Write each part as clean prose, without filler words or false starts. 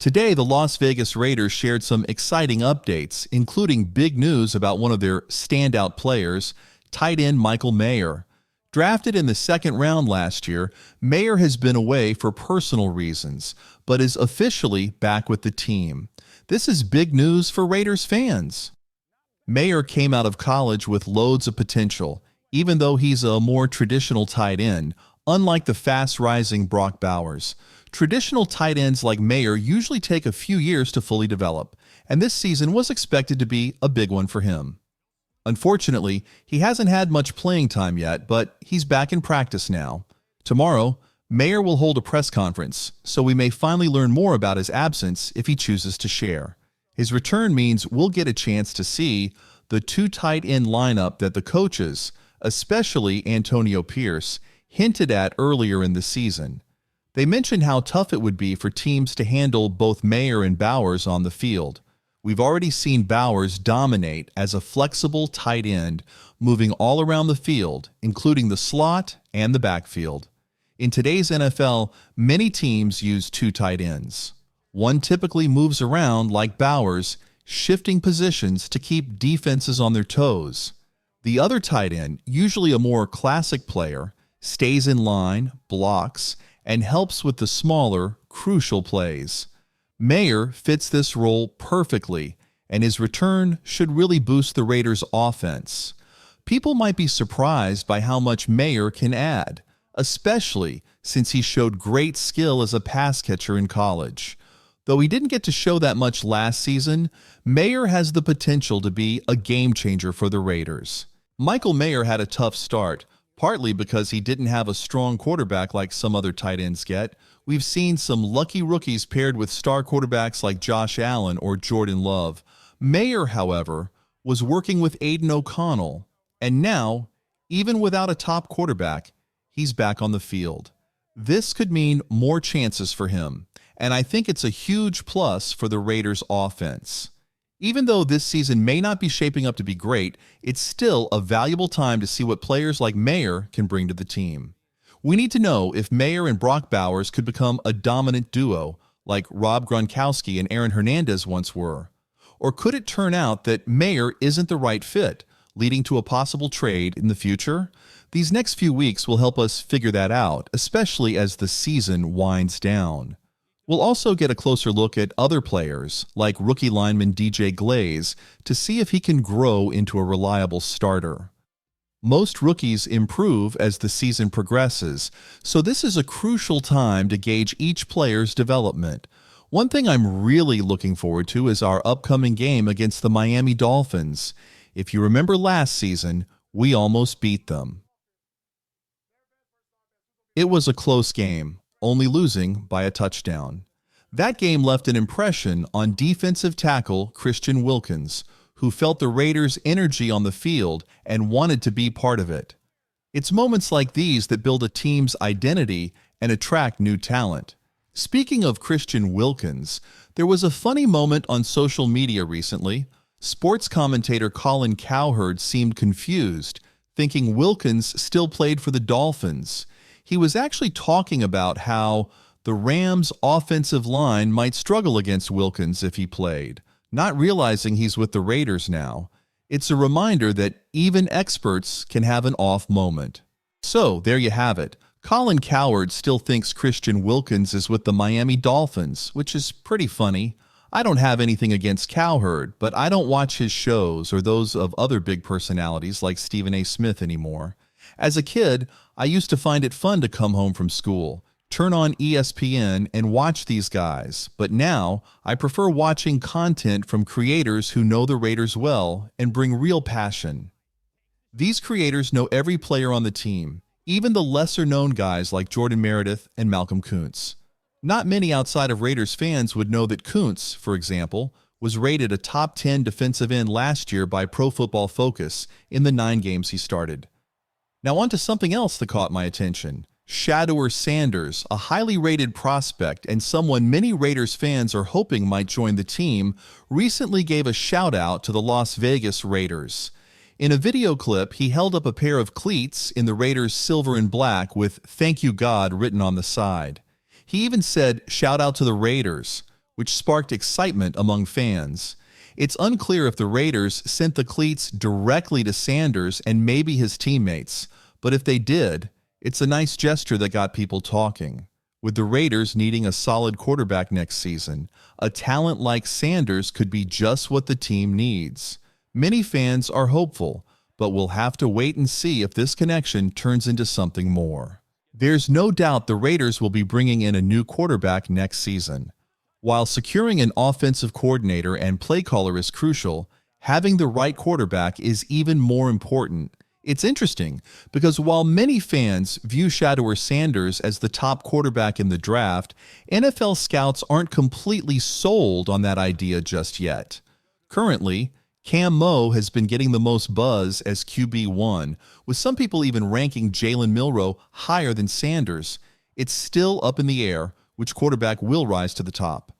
Today, the Las Vegas Raiders shared some exciting updates, including big news about one of their standout players, tight end Michael Mayer. Drafted in the second round last year, Mayer has been away for personal reasons, but is officially back with the team. This is big news for Raiders fans. Mayer came out of college with loads of potential, even though he's a more traditional tight end, unlike the fast-rising Brock Bowers. Traditional tight ends like Mayer usually take a few years to fully develop, and this season was expected to be a big one for him. Unfortunately, he hasn't had much playing time yet, but he's back in practice now. Tomorrow, Mayer will hold a press conference, so we may finally learn more about his absence if he chooses to share. His return means we'll get a chance to see the two tight end lineup that the coaches, especially Antonio Pierce, hinted at earlier in the season. They mentioned how tough it would be for teams to handle both Mayer and Bowers on the field. We've already seen Bowers dominate as a flexible tight end, moving all around the field, including the slot and the backfield. In today's NFL, many teams use two tight ends. One typically moves around like Bowers, shifting positions to keep defenses on their toes. The other tight end, usually a more classic player, stays in line, blocks, and helps with the smaller, crucial plays. Mayer fits this role perfectly, and his return should really boost the Raiders' offense. People might be surprised by how much Mayer can add, especially since he showed great skill as a pass catcher in college. Though he didn't get to show that much last season, Mayer has the potential to be a game changer for the Raiders. Michael Mayer had a tough start, partly because he didn't have a strong quarterback like some other tight ends get. We've seen some lucky rookies paired with star quarterbacks like Josh Allen or Jordan Love. Mayer, however, was working with Aiden O'Connell, and now, even without a top quarterback, he's back on the field. This could mean more chances for him, and I think it's a huge plus for the Raiders' offense. Even though this season may not be shaping up to be great, it's still a valuable time to see what players like Mayer can bring to the team. We need to know if Mayer and Brock Bowers could become a dominant duo, like Rob Gronkowski and Aaron Hernandez once were. Or could it turn out that Mayer isn't the right fit, leading to a possible trade in the future? These next few weeks will help us figure that out, especially as the season winds down. We'll also get a closer look at other players, like rookie lineman DJ Glaze, to see if he can grow into a reliable starter. Most rookies improve as the season progresses, so this is a crucial time to gauge each player's development. One thing I'm really looking forward to is our upcoming game against the Miami Dolphins. If you remember last season, we almost beat them. It was a close game, only losing by a touchdown. That game left an impression on defensive tackle Christian Wilkins, who felt the Raiders' energy on the field and wanted to be part of it. It's moments like these that build a team's identity and attract new talent. Speaking of Christian Wilkins, there was a funny moment on social media recently. Sports commentator Colin Cowherd seemed confused, thinking Wilkins still played for the Dolphins. He was actually talking about how the Rams' offensive line might struggle against Wilkins if he played, not realizing he's with the Raiders now. It's a reminder that even experts can have an off moment. So, there you have it. Colin Cowherd still thinks Christian Wilkins is with the Miami Dolphins, which is pretty funny. I don't have anything against Cowherd, but I don't watch his shows or those of other big personalities like Stephen A. Smith anymore. As a kid, I used to find it fun to come home from school, turn on ESPN, and watch these guys. But now, I prefer watching content from creators who know the Raiders well and bring real passion. These creators know every player on the team, even the lesser-known guys like Jordan Meredith and Malcolm Kuntz. Not many outside of Raiders fans would know that Kuntz, for example, was rated a top 10 defensive end last year by Pro Football Focus in the 9 games he started. Now on to something else that caught my attention. Shedeur Sanders, a highly rated prospect and someone many Raiders fans are hoping might join the team, recently gave a shout-out to the Las Vegas Raiders. In a video clip, he held up a pair of cleats in the Raiders' silver and black with "Thank You God" written on the side. He even said, "Shout out to the Raiders," which sparked excitement among fans. It's unclear if the Raiders sent the cleats directly to Sanders and maybe his teammates, but if they did, it's a nice gesture that got people talking. With the Raiders needing a solid quarterback next season, a talent like Sanders could be just what the team needs. Many fans are hopeful, but we'll have to wait and see if this connection turns into something more. There's no doubt the Raiders will be bringing in a new quarterback next season. While securing an offensive coordinator and play caller is crucial, having the right quarterback is even more important. It's interesting because while many fans view Shedeur Sanders as the top quarterback in the draft, NFL scouts aren't completely sold on that idea just yet. Currently, Cam Moe has been getting the most buzz as QB1, with some people even ranking Jalen Milroe higher than Sanders. It's still up in the air which quarterback will rise to the top.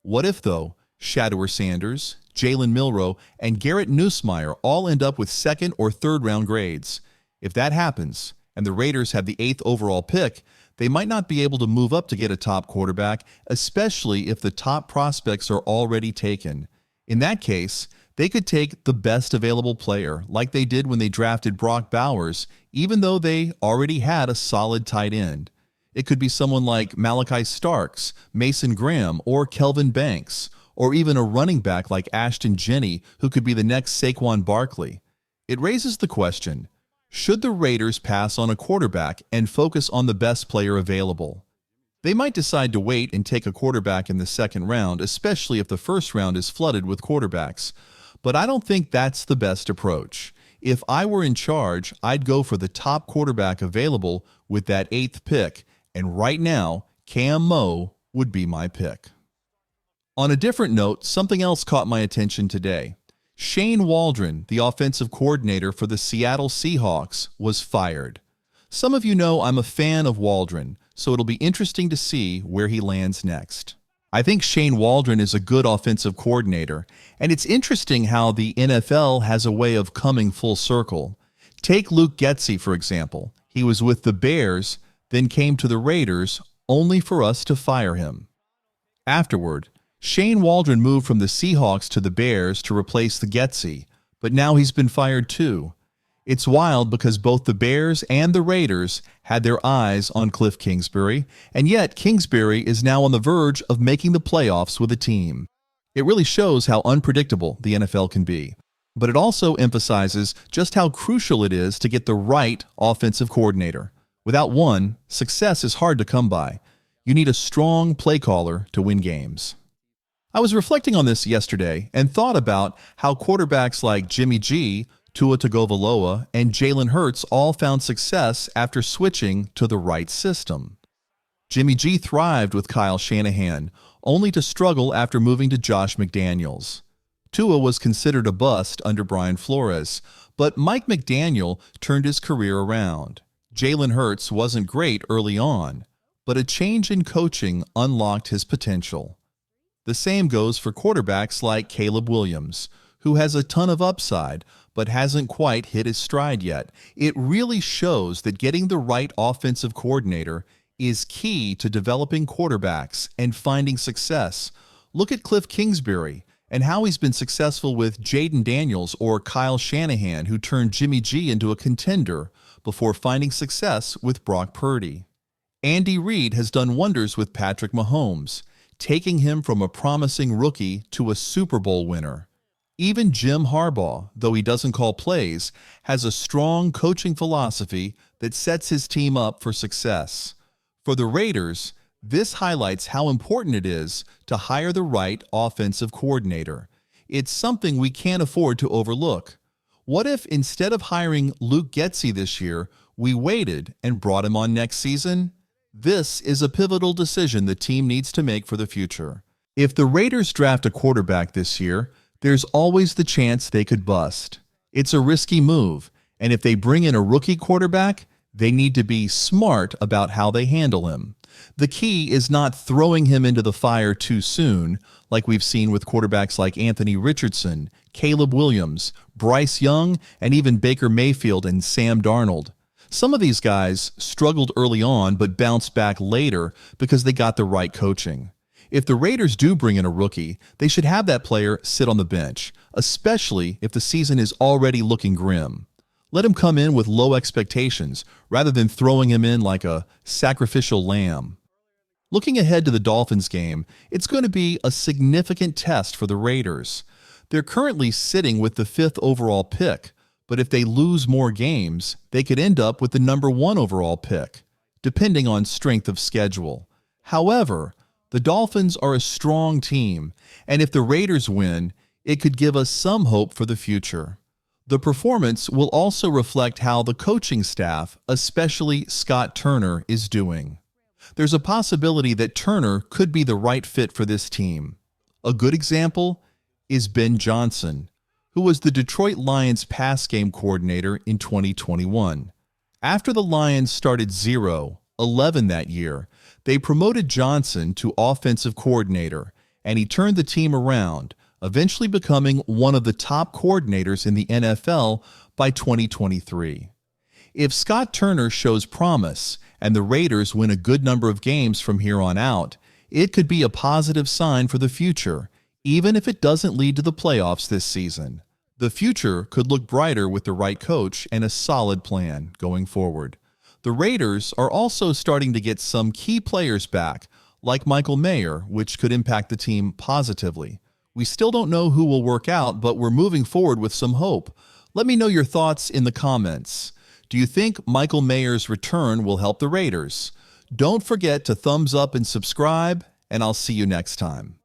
What if, though, Shedeur Sanders, Jalen Milroe, and Garrett Nussmeier all end up with second or third round grades? If that happens, and the Raiders have the 8th overall pick, they might not be able to move up to get a top quarterback, especially if the top prospects are already taken. In that case, they could take the best available player, like they did when they drafted Brock Bowers, even though they already had a solid tight end. It could be someone like Malachi Starks, Mason Graham, or Kelvin Banks, or even a running back like Ashton Jenney, who could be the next Saquon Barkley. It raises the question, should the Raiders pass on a quarterback and focus on the best player available? They might decide to wait and take a quarterback in the second round, especially if the first round is flooded with quarterbacks. But I don't think that's the best approach. If I were in charge, I'd go for the top quarterback available with that 8th pick, and right now, Cam Moe would be my pick. On a different note, something else caught my attention today. Shane Waldron, the offensive coordinator for the Seattle Seahawks, was fired. Some of you know I'm a fan of Waldron, so it'll be interesting to see where he lands next. I think Shane Waldron is a good offensive coordinator, and it's interesting how the NFL has a way of coming full circle. Take Luke Getsy, for example. He was with the Bears, then came to the Raiders, only for us to fire him. Afterward, Shane Waldron moved from the Seahawks to the Bears to replace the Getsy, but now he's been fired too. It's wild because both the Bears and the Raiders had their eyes on Cliff Kingsbury, and yet Kingsbury is now on the verge of making the playoffs with a team. It really shows how unpredictable the NFL can be, but it also emphasizes just how crucial it is to get the right offensive coordinator. Without one, success is hard to come by. You need a strong play caller to win games. I was reflecting on this yesterday and thought about how quarterbacks like Jimmy G, Tua Tagovailoa, and Jalen Hurts all found success after switching to the right system. Jimmy G thrived with Kyle Shanahan, only to struggle after moving to Josh McDaniels. Tua was considered a bust under Brian Flores, but Mike McDaniel turned his career around. Jalen Hurts wasn't great early on, but a change in coaching unlocked his potential. The same goes for quarterbacks like Caleb Williams, who has a ton of upside, but hasn't quite hit his stride yet. It really shows that getting the right offensive coordinator is key to developing quarterbacks and finding success. Look at Cliff Kingsbury and how he's been successful with Jaden Daniels or Kyle Shanahan, who turned Jimmy G into a contender before finding success with Brock Purdy. Andy Reid has done wonders with Patrick Mahomes, taking him from a promising rookie to a Super Bowl winner. Even Jim Harbaugh, though he doesn't call plays, has a strong coaching philosophy that sets his team up for success. For the Raiders, this highlights how important it is to hire the right offensive coordinator. It's something we can't afford to overlook. What if instead of hiring Luke Getsy this year, we waited and brought him on next season? This is a pivotal decision the team needs to make for the future. If the Raiders draft a quarterback this year, there's always the chance they could bust. It's a risky move, and if they bring in a rookie quarterback, they need to be smart about how they handle him. The key is not throwing him into the fire too soon, like we've seen with quarterbacks like Anthony Richardson, Caleb Williams, Bryce Young, and even Baker Mayfield and Sam Darnold. Some of these guys struggled early on but bounced back later because they got the right coaching. If the Raiders do bring in a rookie, they should have that player sit on the bench, especially if the season is already looking grim. Let him come in with low expectations rather than throwing him in like a sacrificial lamb. Looking ahead to the Dolphins game, it's going to be a significant test for the Raiders. They're currently sitting with the 5th overall pick, but if they lose more games, they could end up with the number 1 overall pick, depending on strength of schedule. However, the Dolphins are a strong team, and if the Raiders win, it could give us some hope for the future. The performance will also reflect how the coaching staff, especially Scott Turner, is doing. There's a possibility that Turner could be the right fit for this team. A good example is Ben Johnson, who was the Detroit Lions pass game coordinator in 2021. After the Lions started 0-11 that year, they promoted Johnson to offensive coordinator, and he turned the team around, eventually becoming one of the top coordinators in the NFL by 2023. If Scott Turner shows promise and the Raiders win a good number of games from here on out, it could be a positive sign for the future, even if it doesn't lead to the playoffs this season. The future could look brighter with the right coach and a solid plan going forward. The Raiders are also starting to get some key players back, like Michael Mayer, which could impact the team positively. We still don't know who will work out, but we're moving forward with some hope. Let me know your thoughts in the comments. Do you think Michael Mayer's return will help the Raiders? Don't forget to thumbs up and subscribe, and I'll see you next time.